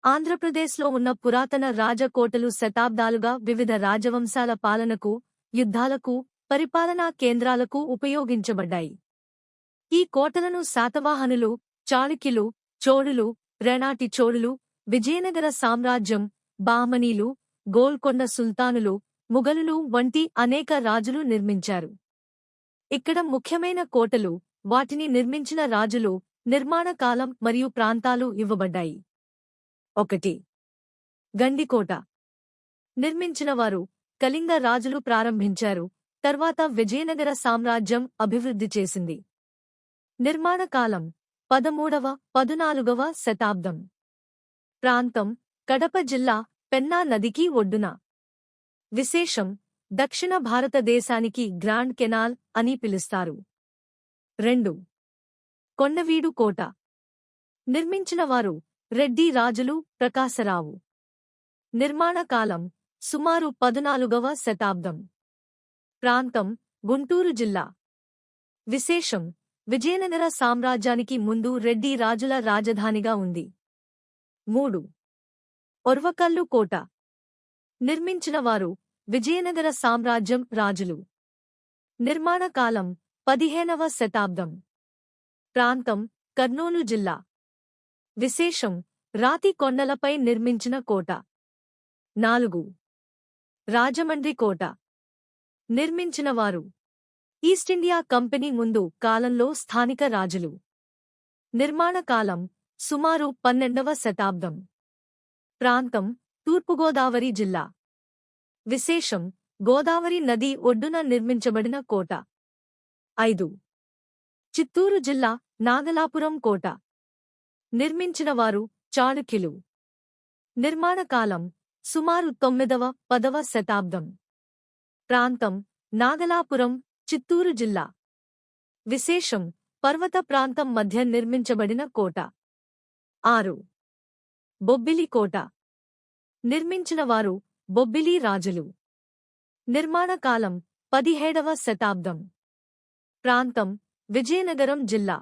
ఆంధ్రప్రదేశ్లో ఉన్న పురాతన రాజకోటలు శతాబ్దాలుగా వివిధ రాజవంశాల పాలనకు, యుద్ధాలకు, పరిపాలనా కేంద్రాలకు ఉపయోగించబడ్డాయి. ఈ కోటలను శాతవాహనులు, చాళుక్యులు, చోళులు, రేనాటి చోళులు, విజయనగర సామ్రాజ్యం, బాహమనీలు, గోల్కొండ సుల్తానులు, ముగలులు వంటి అనేక రాజులు నిర్మించారు. ఇక్కడ ముఖ్యమైన కోటలు, వాటిని నిర్మించిన రాజులు, నిర్మాణ కాలం మరియు ప్రాంతాలు ఇవ్వబడ్డాయి. 1. గండికోట. నిర్మించినవారు కళింగ రాజులు ప్రారంభించారు, తర్వాత విజయనగర సామ్రాజ్యం అభివృద్ధి చేసింది. నిర్మాణ కాలం 13వ–14వ శతాబ్దం. ప్రాంతం కడప జిల్లా, పెన్నా నదికి ఒడ్డున. విశేషం: దక్షిణ భారతదేశానికి గ్రాండ్ కెనాల్ అని పిలుస్తారు. 2. కొండవీడు కోట. నిర్మించినవారు రెడ్డి రాజులు, ప్రకాశరావు. నిర్మాణ కాలం సుమారు 14వ శతాబ్దం. ప్రాంతం గుంటూరు జిల్లా. విశేషం: విజయనగర సామ్రాజ్యానికి ముందు రెడ్డి రాజుల రాజధానిగా ఉంది. 3. ఒర్వకల్లు కోట. నిర్మించినవారు విజయనగర సామ్రాజ్యం రాజులు. నిర్మాణ కాలం 15వ శతాబ్దం. ప్రాంతం కర్నూలు జిల్లా. విశేషం: రాతి కొండలపై నిర్మించిన కోట. 4. రాజమండ్రి కోట. నిర్మించినవారు ఈస్టిండియా కంపెనీ ముందు కాలంలో స్థానిక రాజులు. నిర్మాణ కాలం సుమారు 12వ శతాబ్దం. ప్రాంతం తూర్పుగోదావరి జిల్లా. విశేషం: గోదావరి నది ఒడ్డున నిర్మించబడిన కోట. 5. చిత్తూరు జిల్లా, నాగలాపురం కోట. నిర్మించినవారు చాళుక్యులు. నిర్మాణ కాలం సుమారు 9వ–10వ శతాబ్దం. ప్రాంతం నాగలాపురం, చిత్తూరు జిల్లా. విశేషం: పర్వత ప్రాంతం మధ్య నిర్మించబడిన కోట. 6. బొబ్బిలి కోట. నిర్మించినవారు బొబ్బిలి రాజులు. నిర్మాణ కాలం 17వ శతాబ్దం. ప్రాంతం విజయనగరం జిల్లా.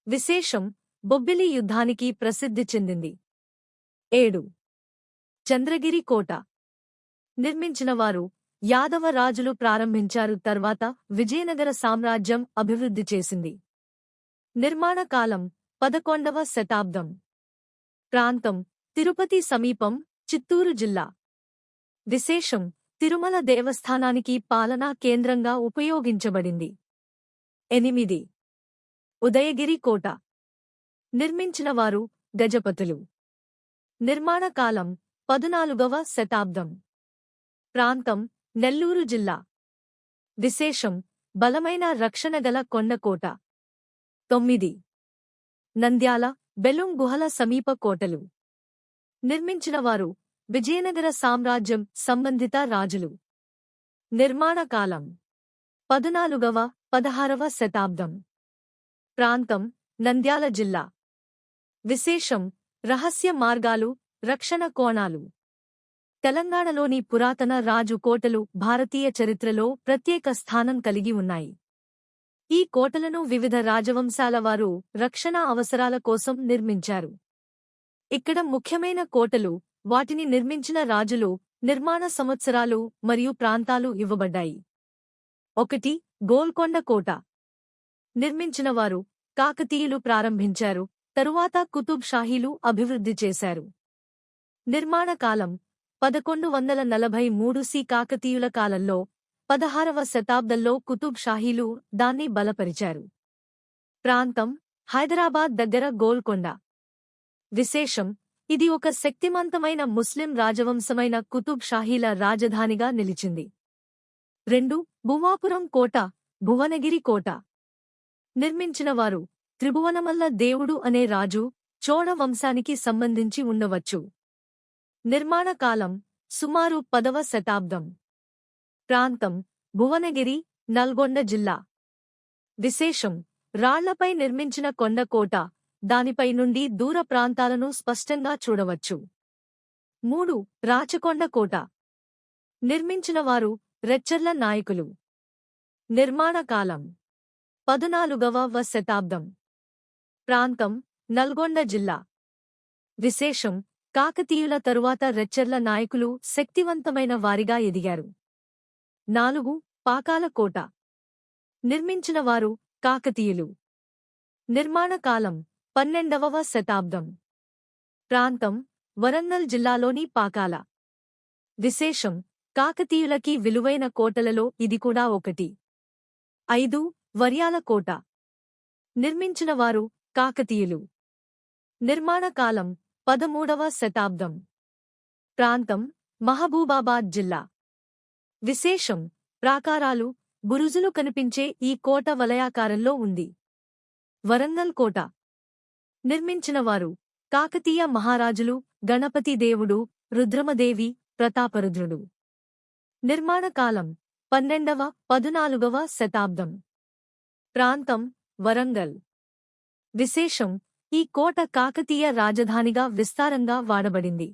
విశేషం: బొబ్బిలి యుద్ధానికి ప్రసిద్ధి చెందింది. 7. చంద్రగిరి కోట. నిర్మించినవారు యాదవ రాజులు ప్రారంభించారు, తర్వాత విజయనగర సామ్రాజ్యం అభివృద్ధి చేసింది. నిర్మాణ కాలం 11వ శతాబ్దం. ప్రాంతం తిరుపతి సమీపం, చిత్తూరు జిల్లా. విశేషం: తిరుమల దేవస్థానానికి పాలనా కేంద్రంగా ఉపయోగించబడింది. 8. ఉదయగిరి కోట. నిర్మించినవారు గజపతులు. నిర్మాణ కాలం 14వ శతాబ్దం. ప్రాంతం నెల్లూరు జిల్లా. విశేషం: బలమైన రక్షణగల కొండకోట. 9. నంద్యాల, బెలుం గుహల సమీప కోటలు. నిర్మించినవారు విజయనగర సామ్రాజ్యం సంబంధిత రాజులు. నిర్మాణ కాలం 14వ–16వ శతాబ్దం. ప్రాంతం నంద్యాల జిల్లా. విశేషం: రహస్య మార్గాలు, రక్షణ కోణాలు. తెలంగాణలోని పురాతన రాజు కోటలు భారతీయ చరిత్రలో ప్రత్యేక స్థానం కలిగి ఉన్నాయి. ఈ కోటలను వివిధ రాజవంశాల వారు రక్షణ అవసరాల కోసం నిర్మించారు. ఇక్కడ ముఖ్యమైన కోటలు, వాటిని నిర్మించిన రాజులు, నిర్మాణ సంవత్సరాలు మరియు ప్రాంతాలు ఇవ్వబడ్డాయి. 1. గోల్కొండ కోట. నిర్మించినవారు కాకతీయులు ప్రారంభించారు, తరువాత కుతుబ్ షాహీలు అభివృద్ధి చేశారు. నిర్మాణ కాలం 1143 సి. కాకతీయుల కాలంలో 16వ శతాబ్దంలో కుతుబ్ షాహీలు దాన్ని బలపరిచారు. ప్రాంతం హైదరాబాద్ దగ్గర గోల్కొండ. విశేషం: ఇది ఒక శక్తిమంతమైన ముస్లిం రాజవంశమైన కుతుబ్ షాహీల రాజధానిగా నిలిచింది. 2. భువాపురం కోట, భువనగిరి కోట. నిర్మించినవారు త్రిభువనమల్ల దేవుడు అనే రాజు, చోళ వంశానికి సంబంధించి ఉండవచ్చు. నిర్మాణ కాలం సుమారు 10వ శతాబ్దం. ప్రాంతం భువనగిరి, నల్గొండ జిల్లా. విశేషం: రాళ్లపై నిర్మించిన కొండకోట, దానిపై నుండి దూర ప్రాంతాలను స్పష్టంగా చూడవచ్చు. 3. రాచకొండ కోట. నిర్మించినవారు రెచ్చర్ల నాయకులు. నిర్మాణ కాలం 14వ శతాబ్దం. ప్రాంతం నల్గొండ జిల్లా. విశేషం: కాకతీయుల తరువాత రెచ్చెర్ల నాయకులు శక్తివంతమైన వారిగా ఎదిగారు. 4. పాకాల కోట. నిర్మించినవారు కాకతీయులు. నిర్మాణ కాలం 12వ శతాబ్దం. ప్రాంతం వరంగల్ జిల్లాలోని పాకాల. విశేషం కాకతీయులకి విలువైన కోటలలో ఇది కూడా ఒకటి. 5. వర్యాల కోట. నిర్మించినవారు కాకతీయులు. నిర్మాణ కాలం 13వ శతాబ్దం. ప్రాంతం మహబూబాబాద్ జిల్లా. విశేషం ప్రాకారాలు, బురుజులు కనిపించే ఈ కోట వలయాకారంలో ఉంది. వరంగల్ కోట. నిర్మించినవారు కాకతీయ మహారాజులు గణపతి దేవుడు, రుద్రమదేవి, ప్రతాపరుద్రుడు. నిర్మాణ కాలం 12వ-14వ శతాబ్దం. ప్రాంతం వరంగల్. విశేషం ఈ కోట కాకతీయ రాజధానిగా విస్తారంగా వాడబడింది.